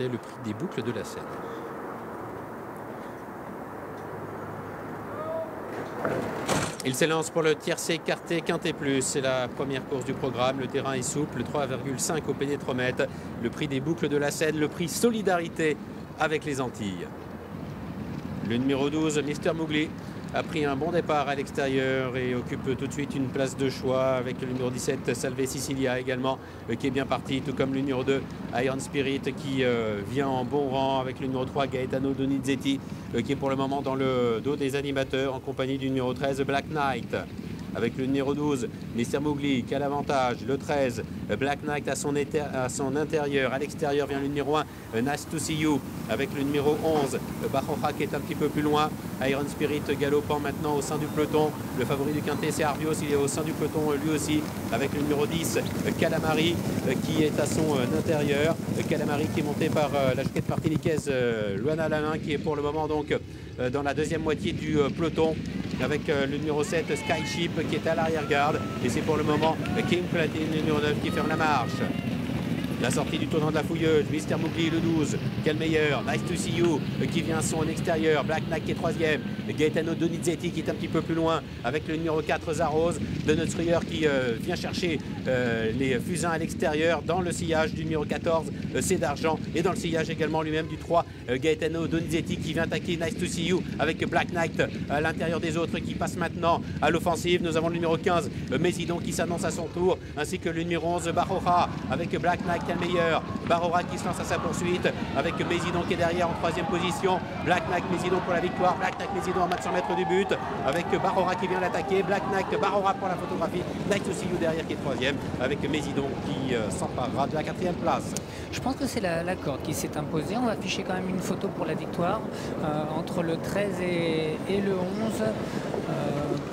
C'était le prix des boucles de la Seine. Il s'élance pour le tiercé écarté Quintet Plus. C'est la première course du programme. Le terrain est souple, 3,5 au pénétromètre. Le prix des boucles de la Seine, le prix Solidarité avec les Antilles. Le numéro 12, Mister Mowgli, a pris un bon départ à l'extérieur et occupe tout de suite une place de choix avec le numéro 17, Salve Sicilia également, qui est bien parti, tout comme le numéro 2, Iron Spirit, qui vient en bon rang avec le numéro 3, Gaetano Donizetti, qui est pour le moment dans le dos des animateurs en compagnie du numéro 13, Black Knight. Avec le numéro 12, Mister Mowgli qui a l'avantage, le 13, Black Knight à son intérieur, à l'extérieur vient le numéro 1, Nice to See You, avec le numéro 11, Bajoja qui est un petit peu plus loin, Iron Spirit galopant maintenant au sein du peloton, le favori du quintet c'est Arbios, il est au sein du peloton lui aussi, avec le numéro 10, Calamari qui est à son intérieur, Calamari qui est monté par la chouquette martiniquaise Luana Lalin qui est pour le moment donc dans la deuxième moitié du peloton, avec le numéro 7, Skyship, qui est à l'arrière-garde. Et c'est pour le moment King Platine, le numéro 9, qui ferme la marche. La sortie du tournant de la fouilleuse, Mister Mowgli le 12, quel meilleur, Nice to See You qui vient à son extérieur, Black Knight qui est troisième, Gaetano Donizetti qui est un petit peu plus loin avec le numéro 4 Zaros, de notre Struyer qui vient chercher les fusains à l'extérieur dans le sillage du numéro 14, c'est d'argent, et dans le sillage également lui-même du 3, Gaetano Donizetti qui vient attaquer Nice to See You avec Black Knight à l'intérieur des autres qui passe maintenant à l'offensive. Nous avons le numéro 15, Mésidon qui s'annonce à son tour, ainsi que le numéro 11, Bajoja avec Black Knight le meilleur, Barora qui se lance à sa poursuite avec Mésidon qui est derrière en troisième position, Black Knight Mésidon pour la victoire, Black Knight Mésidon en match 100 mètres du but avec Barora qui vient l'attaquer, Black Knight Barora pour la photographie, Nice to See You derrière qui est troisième avec Mésidon qui s'emparera de la quatrième place. Je pense que c'est la corde qui s'est imposée. On va afficher quand même une photo pour la victoire entre le 13 et le 11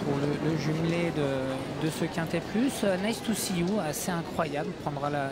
pour le jumelé de ce Quintet Plus. Nice to See You, assez incroyable, prendra la